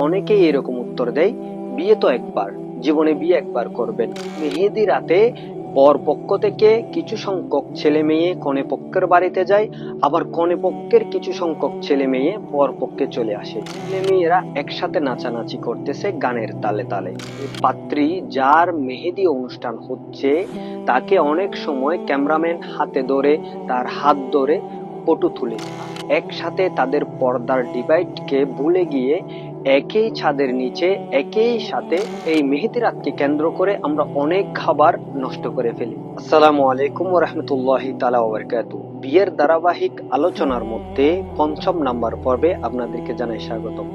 অনেকেই এরকম উত্তর দেয়, বিয়ে তো একবার, জীবনে বিয়ে একবার করবেন। মেহেদি রাতে বর পক্ষ থেকে কিছু সংখ্যক ছেলে মেয়ে কনে পক্ষের বাড়িতে যায়, আবার কনে পক্ষের কিছু সংখ্যক ছেলে মেয়ে বর পক্ষে চলে আসে। ছেলে মেয়েরা একসাথে নাচানাচি করতেছে গানের তালে তালে। পাত্রী যার মেহেদি অনুষ্ঠান হচ্ছে তাকে অনেক সময় ক্যামেরাম্যান হাতে ধরে, তার হাত ধরে ফটো তুলে একসাথে তাদের পর্দার ডিভাইডকে ভুলে গিয়ে একই ছাদের নিচে একই সাথে এই মেহেদি রাতকে কেন্দ্র করে আমরা অনেক খাবার নষ্ট করে ফেলি। আসসালামু আলাইকুম ওয়া রাহমাতুল্লাহি তাআলা ওয়া বারাকাতুহু। বিয়ের ধারাবাহিক আলোচনার মধ্যে ৫ম নাম্বার পর্বে আপনাদেরকে জানাই স্বাগতম।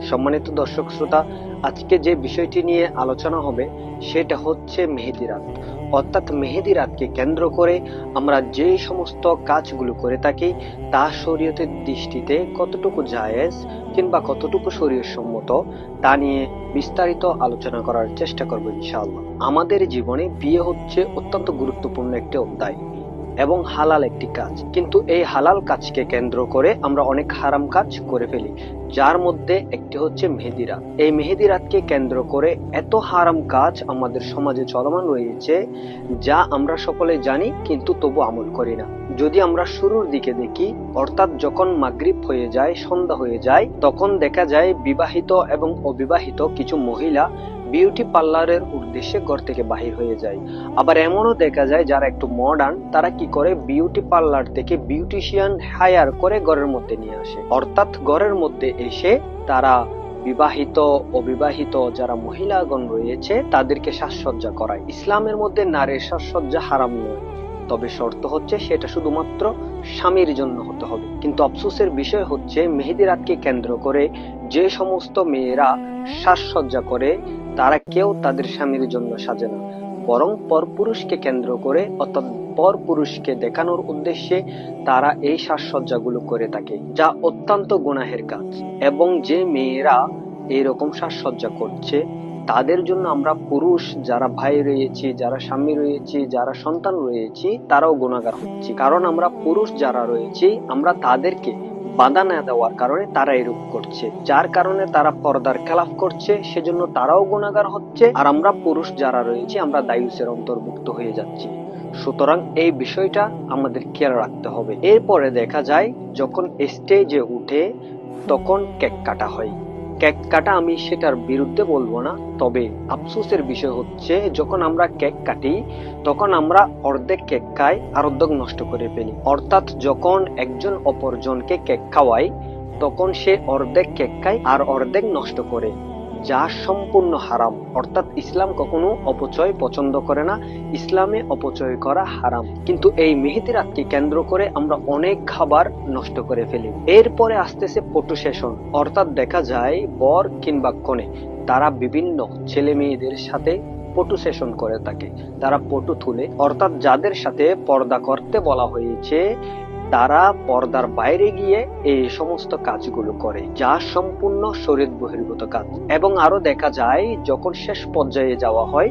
সম্মানিত দর্শক শ্রোতা, আজকে যে বিষয়টি নিয়ে আলোচনা হবে সেটা হচ্ছে মেহেদি রাত। অর্থাৎ মেহেদি রাতকে কেন্দ্র করে আমরা যে সমস্ত কাজগুলো করে থাকি তা শরীয়তের দৃষ্টিতে কতটুকু জায়েজ কিংবা কতটুকু শরীয়ত সম্মত তা নিয়ে বিস্তারিত আলোচনা করার চেষ্টা করব ইনশাআল্লাহ। আমাদের জীবনে বিয়ে হচ্ছে অত্যন্ত গুরুত্বপূর্ণ একটি অধ্যায় এবং হালাল একটি কাজ, কিন্তু এই হালাল কাজকে কেন্দ্র করে আমরা অনেক হারাম কাজ করে ফেলি, যার মধ্যে একটি হচ্ছে মেহেদি রাত। এই মেহেদি রাতকে কেন্দ্র করে এত হারাম কাজ আমাদের সমাজে চলমান রয়েছে যা আমরা সকলে জানি কিন্তু তবু আমল করি না। যদি আমরা শুরুর দিকে দেখি, অর্থাৎ যখন মাগরিব হয়ে যায়, সন্ধ্যা হয়ে যায়, তখন দেখা যায় বিবাহিত এবং অবিবাহিত কিছু মহিলা বিউটি পার্লারের উদ্দেশ্যে ঘর থেকে বাহির হয়ে যায়। আবার এমনও দেখা যায় যারা একটু মডার্ন, তারা কি করে বিউটি পার্লার থেকে বিউটিশিয়ান হায়ার করে ঘরের মধ্যে নিয়ে আসে। অর্থাৎ ঘরের মধ্যে এসে তারা বিবাহিত অবিবাহিত যারা মহিলাগণ রয়েছে তাদেরকে সাজসজ্জা করায়। ইসলামের মধ্যে নারীর সাজসজ্জা হারাম নয়, তবে শর্ত হচ্ছে সেটা শুধুমাত্র স্বামীর জন্য হতে হবে। কিন্তু আফসোসের বিষয় হচ্ছে মেহেদি রাতকে কেন্দ্র করে যে সমস্ত মেয়েরা সাজসজ্জা করে তারা কেউ তাদের স্বামীর জন্য সাজে না, বরং পরপুরুষকে কেন্দ্র করে অর্থাৎ পরপুরুষকে দেখানোর উদ্দেশ্যে তারা এই সাজসজ্জাগুলো করে থাকে, যা অত্যন্ত গুনাহের কাজ। এবং যে মেয়েরা এইরকম সাজসজ্জা করছে তাদের জন্য আমরা পুরুষ যারা ভাই রয়েছি, যারা স্বামী রয়েছি, যারা সন্তান রয়েছি, তারাও গুনাহগার হচ্ছি। কারণ আমরা পুরুষ যারা রয়েছি আমরা তাদেরকে বাধা না দেওয়ার কারণে তারা এরূপ করছে, যার কারণে তারা পর্দার খেলাফ করছে, সেজন্য তারাও গুনাহগার হচ্ছে, আর আমরা পুরুষ যারা রয়েছি আমরা দায়ুসের অন্তর্ভুক্ত হয়ে যাচ্ছি। সুতরাং এই বিষয়টা আমাদের খেয়াল রাখতে হবে। এরপরে দেখা যায় যখন স্টেজে উঠে তখন কেক কাটা হয়। কেক কাটা আমি সেটার বিরুদ্ধে বলবো না, তবে আফসোসের বিষয় হচ্ছে যখন আমরা কেক কাটি তখন আমরা অর্ধেক কেক খাই আর অর্ধেক নষ্ট করে ফেলি। অর্থাৎ যখন একজন অপরজনকে কেক খাওয়াই তখন সে অর্ধেক কেক খায় আর অর্ধেক নষ্ট করে, যা সম্পূর্ণ হারাম। অর্থাৎ ইসলাম কখনো অপচয় পছন্দ করে না, ইসলামে অপচয় করা হারাম। কিন্তু এই মেহেদি রাতকে কেন্দ্র করে আমরা অনেক খাবার নষ্ট করে ফেলি। এরপরে আসতেছে ফটো সেশন, অর্থাৎ দেখা যায় বর কিংবা কনে তারা বিভিন্ন ছেলে মেয়েদের সাথে ফটো সেশন করে থাকে, তারা ফটো তুলে। অর্থাৎ যাদের সাথে পর্দা করতে বলা হয়েছে তারা পর্দার বাইরে গিয়ে এই সমস্ত কাজগুলো করে, যা সম্পূর্ণ শরীয়ত বহির্ভূত কাজ। এবং আরো দেখা যায় যখন শেষ পর্যায়ে যাওয়া হয়,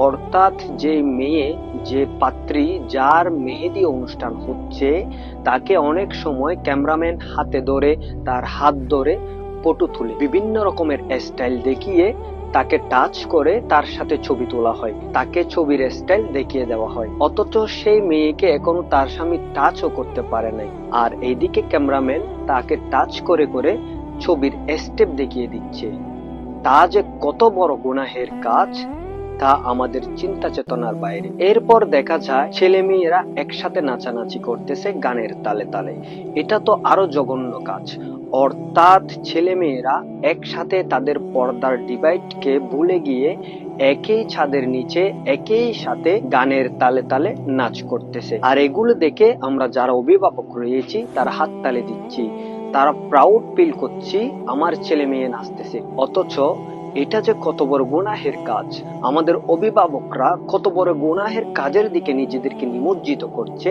অর্থাৎ যে মেয়ে যে পাত্রী যার মেহেদি অনুষ্ঠান হচ্ছে তাকে অনেক সময় ক্যামেরাম্যান হাতে ধরে, তার হাত ধরে ফটো তুলে বিভিন্ন রকমের স্টাইল দেখিয়ে তাকে টাচ করে তার সাথে ছবি তোলা হয়, তাকে ছবির স্টাইল দেখিয়ে দেওয়া হয়, অথচ সেই মেয়েকে এখনো তার স্বামী টাচও করতে পারে নাই। আর এইদিকে ক্যামেরাম্যান তাকে টাচ করে করে ছবির স্টেপ দেখিয়ে দিচ্ছে। তা যে কত বড় গুনাহের কাজ তা আমাদের চিন্তা চেতনার বাইরে। এরপর দেখা যায় ছেলে মেয়েরা একসাথে নাচানাচি করতেছে গানের তালে তালে। এটা তো আরো জঘন্য কাজ। অর্থাৎ ছেলে মেয়েরা একসাথে তাদের পর্দার ডিভাইডকে ভুলে গিয়ে একই ছাদের নিচে একই সাথে গানের তালে তালে নাচ করতেছে। আর এগুলো দেখে আমরা যারা অভিভাবক রয়েছি তারা হাত তালি দিচ্ছি, তারা প্রাউড ফিল করছি আমার ছেলে মেয়ে নাচতেছে। অথচ এটা যে কত বড় গুনাহের কাজ, আমাদের অভিভাবকরা কত বড় গুনাহের কাজের দিকে নিজেদেরকে নিমজ্জিত করছে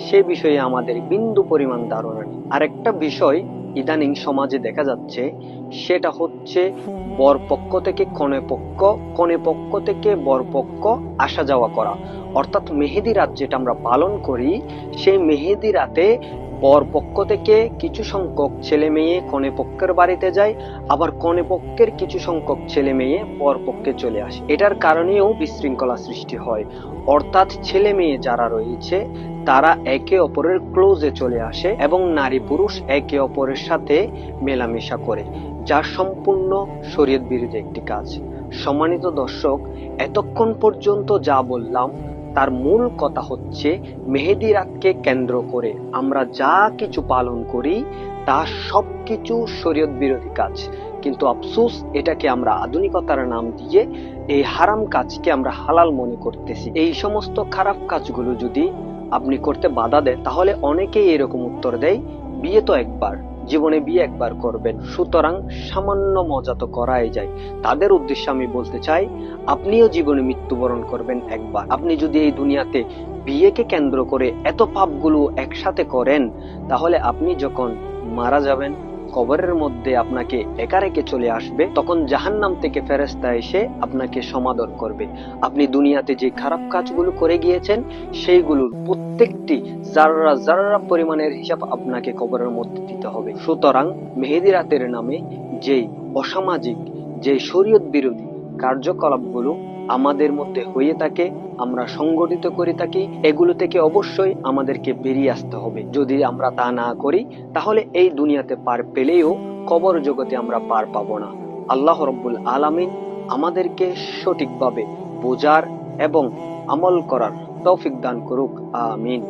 সে বিষয়ে আমাদের বিন্দু পরিমাণ ধারণা নেই। আরেকটা বিষয় ইদানিং সমাজে দেখা যাচ্ছে সেটা হচ্ছে বর পক্ষ থেকে কনে পক্ষ, কনে পক্ষ থেকে বর পক্ষ আসা যাওয়া করা। অর্থাৎ মেহেদি রাত যেটা আমরা পালন করি সেই মেহেদি রাতে বর পক্ষ থেকে কিছু সংখ্যক ছেলে মেয়ে কনে পক্ষের বাড়িতে যায়, আবার কনে পক্ষের কিছু সংখ্যক ছেলে মেয়ে বর পক্ষে চলে আসে। এটার কারণেও বিশৃঙ্খলা সৃষ্টি হয়। অর্থাৎ ছেলে মেয়ে যারা রয়েছে তারা একে অপরের ক্লোজে চলে আসে এবং নারী পুরুষ একে অপরের সাথে মেলামেশা করে, যা সম্পূর্ণ শরীয়ত বিরোধী একটি কাজ। সম্মানিত দর্শক, এতক্ষণ পর্যন্ত যা বললাম তার মূল কথা হচ্ছে, মেহেদি রাতকে কেন্দ্র করে আমরা যা কিছু পালন করি তা সবকিছু শরীয়ত বিরোধী কাজ। কিন্তু আফসোস, এটাকে আমরা আধুনিকতার নাম দিয়ে এই হারাম কাজকে আমরা হালাল মনে করতেছি। এই সমস্ত খারাপ কাজগুলো যদি আপনি করতে বাধা দেন, তাহলে অনেকেই এরকম উত্তর দেয়, বিয়ে তো একবার, জীবনে বিয়ে একবার করবেন, সুতরাং সামান্য মজা তো করাই যায়। তাদের উদ্দেশ্যে আমি বলতে চাই, আপনিও জীবনে মৃত্যুবরণ করবেন একবার। আপনি যদি এই দুনিয়াতে বিয়েকে কেন্দ্র করে এত পাপগুলো একসাথে করেন, তাহলে আপনি যখন মারা যাবেন, কবরের মধ্যে আপনাকে একা রেখে চলে আসবে, তখন জাহান্নাম থেকে ফেরেশতা এসে আপনাকে সমাদর করবে। আপনি দুনিয়াতে যে খারাপ কাজগুলো করে গিয়েছেন সেইগুলোর প্রত্যেকটি জাররা জাররা পরিমাণের হিসাব আপনাকে কবরের মধ্যে দিতে হবে। সুতরাং মেহেদি রাতের নামে যেই অসামাজিক, যে শরীয়ত বিরোধী কার্যকলাপগুলো আমাদের মধ্যে হয়ে থাকে, আমরা সংগঠিত করে থাকি, এগুলো থেকে অবশ্যই আমাদেরকে বেরিয়ে আসতে হবে। যদি আমরা তা না করি, তাহলে এই দুনিয়াতে পার পেলেও কবর জগতে আমরা পার পাবো না। আল্লাহ রাব্বুল আলামিন আমাদেরকে সঠিকভাবে বোঝার এবং আমল করার তৌফিক দান করুক। আমিন।